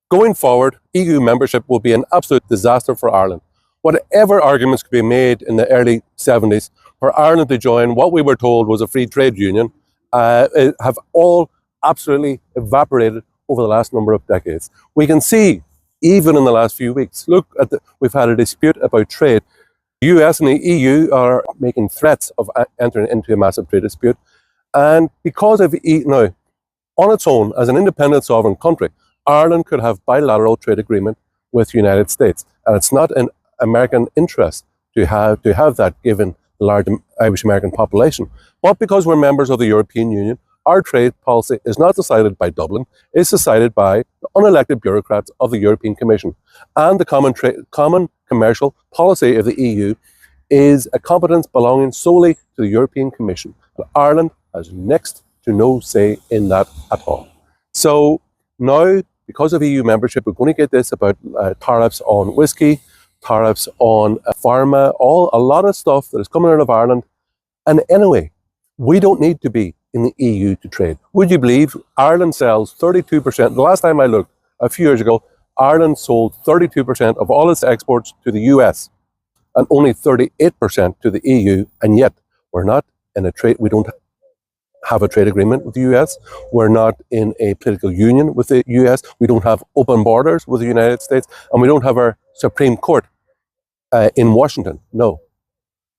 Going forward, EU membership will be an absolute disaster for Ireland. Whatever arguments could be made in the early 70s for Ireland to join what we were told was a free trade union have all absolutely evaporated over the last number of decades. We can see, even in the last few weeks, we've had a dispute about trade. The US and the EU are making threats of entering into a massive trade dispute. And because of now, on its own, as an independent sovereign country, Ireland could have bilateral trade agreement with the United States. And it's not in American interest to have that, given the large Irish American population. But because we're members of the European Union, our trade policy is not decided by Dublin, it's decided by the unelected bureaucrats of the European Commission. And the common commercial policy of the EU is a competence belonging solely to the European Commission. And Ireland has next to no say in that at all. So now, because of EU membership, we're going to get this about tariffs on whiskey, tariffs on pharma, a lot of stuff that is coming out of Ireland. And anyway, we don't need to be in the EU to trade. Would you believe Ireland sells 32%? The last time I looked, a few years ago, Ireland sold 32% of all its exports to the US and only 38% to the EU. And yet we're not in a trade, we don't have a trade agreement with the US. We're not in a political union with the US. We don't have open borders with the United States. And we don't have our Supreme Court in Washington. No.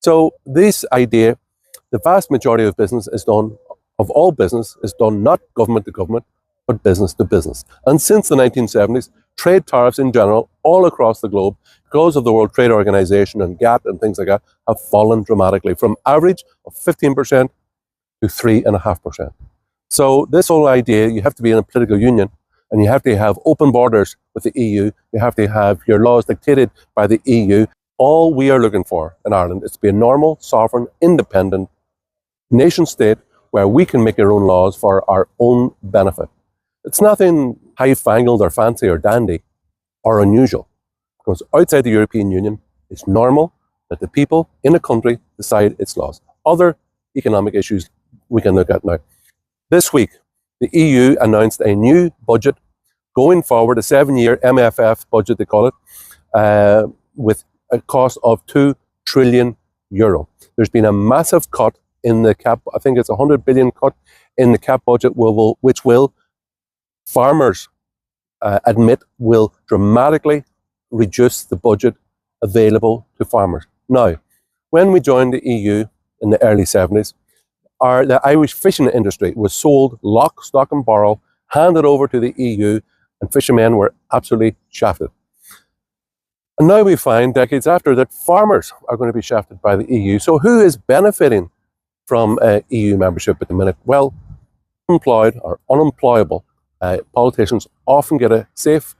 So this idea, the vast majority of business is done, of all business is done not government to government, but business to business. And since the 1970s, trade tariffs in general, all across the globe, because of the World Trade Organization and GATT and things like that, have fallen dramatically from average of 15% to 3.5%. So this whole idea, you have to be in a political union and you have to have open borders with the EU, you have to have your laws dictated by the EU. All we are looking for in Ireland is to be a normal, sovereign, independent nation state where we can make our own laws for our own benefit. It's nothing high-fangled or fancy or dandy or unusual, because outside the European Union, it's normal that the people in a country decide its laws. Other economic issues we can look at now. This week, the EU announced a new budget going forward, a 7-year MFF budget, they call it, with a cost of €2 trillion. There's been a massive cut in the cap, I think it's 100 billion cut in the cap budget, which will, farmers admit, will dramatically reduce the budget available to farmers. Now, when we joined the EU in the early 70s, the Irish fishing industry was sold lock, stock and barrel, handed over to the EU, and fishermen were absolutely shafted. And now we find, decades after, that farmers are going to be shafted by the EU. So who is benefiting from EU membership at the minute? Well, unemployed or unemployable politicians often get a safe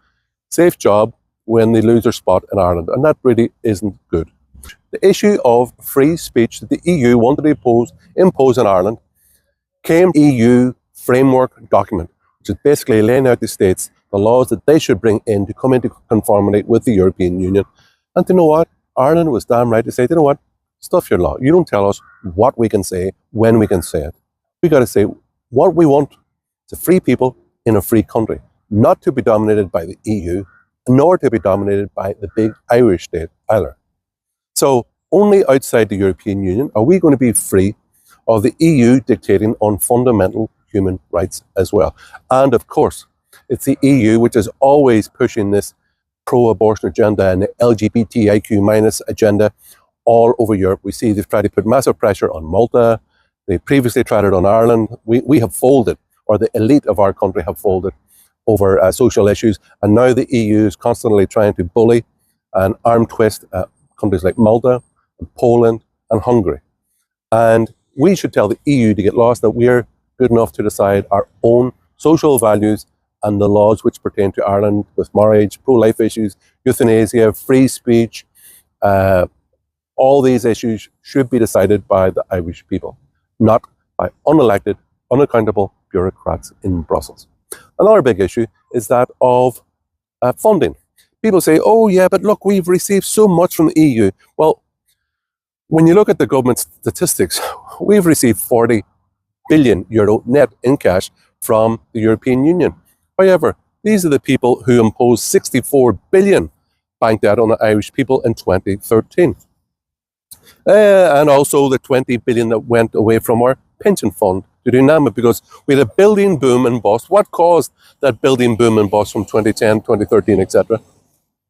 job when they lose their spot in Ireland, and that really isn't good. The issue of free speech that the EU wanted to impose in Ireland came from the EU framework document, which is basically laying out the states the laws that they should bring in to come into conformity with the European Union. And you know what? Ireland was damn right to say, you know what? Stuff your law. You don't tell us what we can say, when we can say it. We got to say what we want. It's a free people in a free country, not to be dominated by the EU, nor to be dominated by the big Irish state either. So only outside the European Union are we going to be free of the EU dictating on fundamental human rights as well. And of course, it's the EU which is always pushing this pro-abortion agenda and the LGBTIQ- agenda all over Europe. We see they've tried to put massive pressure on Malta. They previously tried it on Ireland. We have folded, or the elite of our country have folded over social issues. And now the EU is constantly trying to bully and arm twist countries like Malta, and Poland, and Hungary. And we should tell the EU to get lost, that we're good enough to decide our own social values and the laws which pertain to Ireland with marriage, pro-life issues, euthanasia, free speech. All these issues should be decided by the Irish people, not by unelected, unaccountable bureaucrats in Brussels. Another big issue is that of funding. People say, oh yeah, but look, we've received so much from the EU. Well, when you look at the government statistics, we've received €40 billion net in cash from the European Union. However, These are the people who imposed 64 billion bank debt on the Irish people in 2013. And also the 20 billion that went away from our pension fund to dynamic, because we had a building boom and bust. What caused that building boom and bust from 2010, 2013, etc.?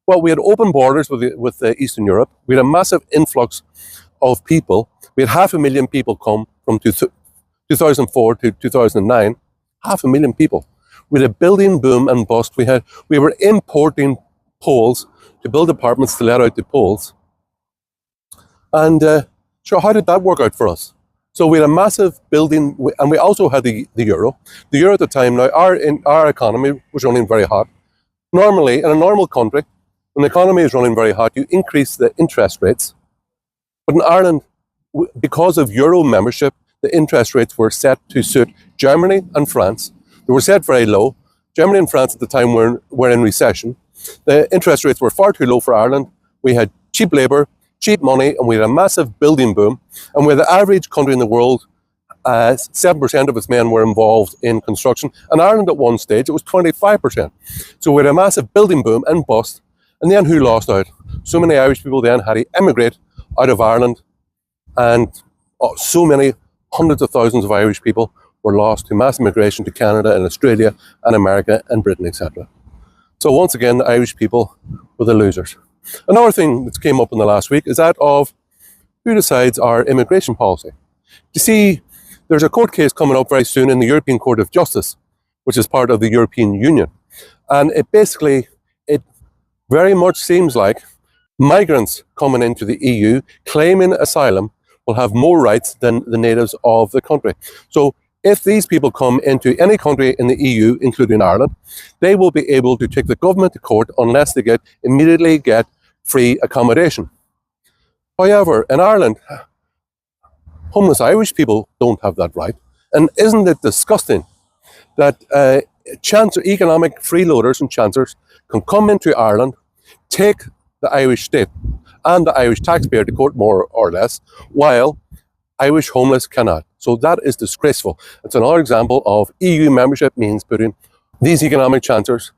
Well, we had open borders with Eastern Europe. We had a massive influx of people. We had 500,000 people come from 2004 to 2009. 500,000 people. We had a building boom and bust. We were importing Poles to build apartments to let out the Poles. And so how did that work out for us? So we had a massive building, and we also had the euro. The euro at the time, now our economy was running very hot. Normally, in a normal country, when the economy is running very hot, you increase the interest rates. But in Ireland, because of euro membership, the interest rates were set to suit Germany and France. They were set very low. Germany and France at the time were in recession. The interest rates were far too low for Ireland. We had cheap labour, cheap money, and we had a massive building boom. And we're the average country in the world. 7% of its men were involved in construction. And Ireland at one stage, it was 25%. So we had a massive building boom and bust. And then who lost out? So many Irish people then had to emigrate out of Ireland. And so many hundreds of thousands of Irish people were lost to mass immigration to Canada and Australia and America and Britain, etc. So once again, the Irish people were the losers. Another thing that came up in the last week is that of who decides our immigration policy. You see, there's a court case coming up very soon in the European Court of Justice, which is part of the European Union. And it very much seems like migrants coming into the EU claiming asylum will have more rights than the natives of the country. So if these people come into any country in the EU, including Ireland, they will be able to take the government to court unless they immediately get free accommodation. However, in Ireland, homeless Irish people don't have that right. And isn't it disgusting that economic freeloaders and chancers can come into Ireland, take the Irish state and the Irish taxpayer to court more or less, while Irish homeless cannot. So that is disgraceful. It's another example of EU membership means putting these economic chancers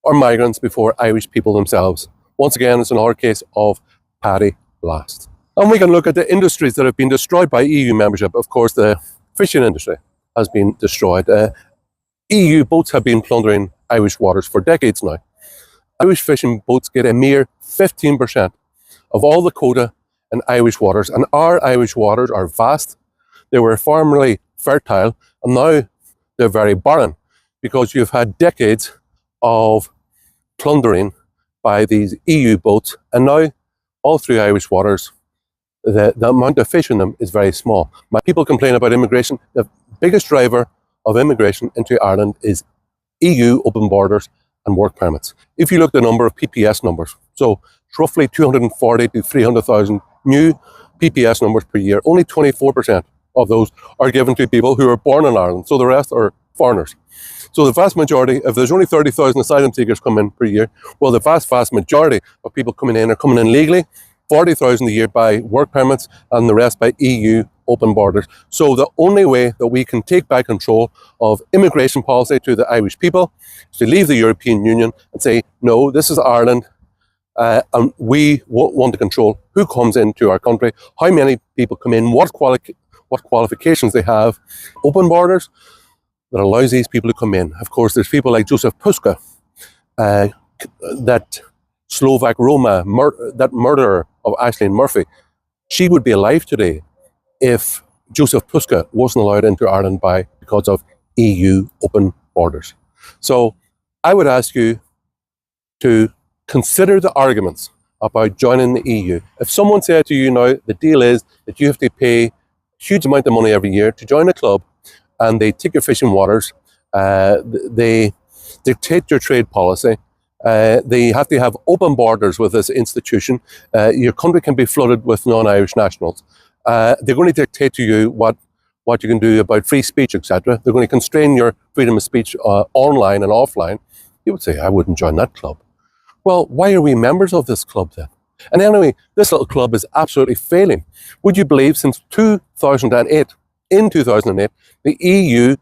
or migrants before Irish people themselves. Once again, it's another case of paddy last. And we can look at the industries that have been destroyed by EU membership. Of course, the fishing industry has been destroyed. EU boats have been plundering Irish waters for decades now. Irish fishing boats get a mere 15% of all the quota in Irish waters, and our Irish waters are vast. They were formerly fertile, and now they're very barren because you've had decades of plundering by these EU boats, and now all through Irish waters, the amount of fish in them is very small. My people complain about immigration. The biggest driver of immigration into Ireland is EU open borders and work permits. If you look at the number of PPS numbers, so it's roughly 240 to 300,000 new PPS numbers per year, only 24% of those are given to people who are born in Ireland, so the rest are foreigners. So the vast majority, if there's only 30,000 asylum seekers come in per year, well, the vast majority of people coming in are coming in legally, 40,000 a year by work permits and the rest by EU open borders. So the only way that we can take back control of immigration policy to the Irish people is to leave the European Union and say, no, this is Ireland, and we want to control who comes into our country, how many people come in, what qualifications they have, open borders that allows these people to come in. Of course, there's people like Joseph Puska, that Slovak Roma, that murderer of Aisling Murphy. She would be alive today if Joseph Puska wasn't allowed into Ireland because of EU open borders. So I would ask you to consider the arguments about joining the EU. If someone said to you now, the deal is that you have to pay a huge amount of money every year to join a club, and they take your fishing waters, they dictate your trade policy, they have to have open borders with this institution, your country can be flooded with non-Irish nationals. They're going to dictate to you what you can do about free speech, etc. They're going to constrain your freedom of speech online and offline. You would say, I wouldn't join that club. Well, why are we members of this club then? And anyway, this little club is absolutely failing. Would you believe since 2008, in 2008, the EU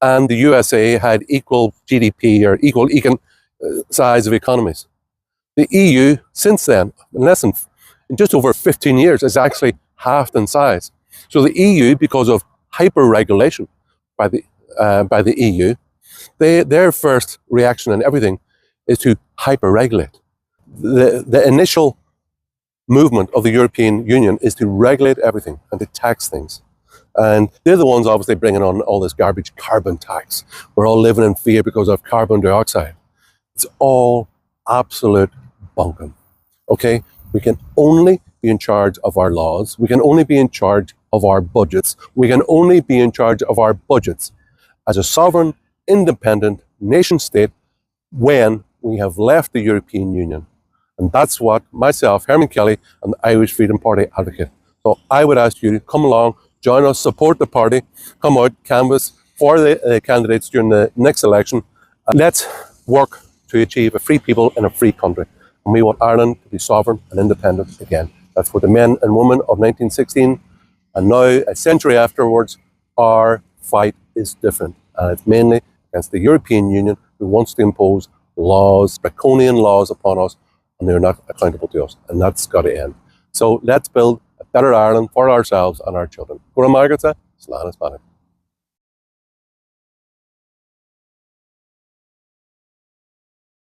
and the USA had equal GDP or equal size of economies. The EU, since then, in just over 15 years, is actually halved in size. So the EU, because of hyper-regulation by the EU, their first reaction in everything is to hyper-regulate. The initial movement of the European Union is to regulate everything and to tax things. And they're the ones obviously bringing on all this garbage carbon tax. We're all living in fear because of carbon dioxide. It's all absolute bunkum. Okay? We can only be in charge of our laws. We can only be in charge of our budgets. We can only be in charge of our budgets as a sovereign, independent nation state when we have left the European Union. And that's what myself, Hermann Kelly, and the Irish Freedom Party advocate. So I would ask you to come along, join us, support the party, come out, canvass for the candidates during the next election. Let's work to achieve a free people in a free country. And we want Ireland to be sovereign and independent again. That's for the men and women of 1916. And now, a century afterwards, our fight is different. And it's mainly against the European Union, who wants to impose laws, draconian laws upon us, and they're not accountable to us. And that's got to end. So let's build a better Ireland for ourselves and our children. Gura Margaret, Slán Hispanic.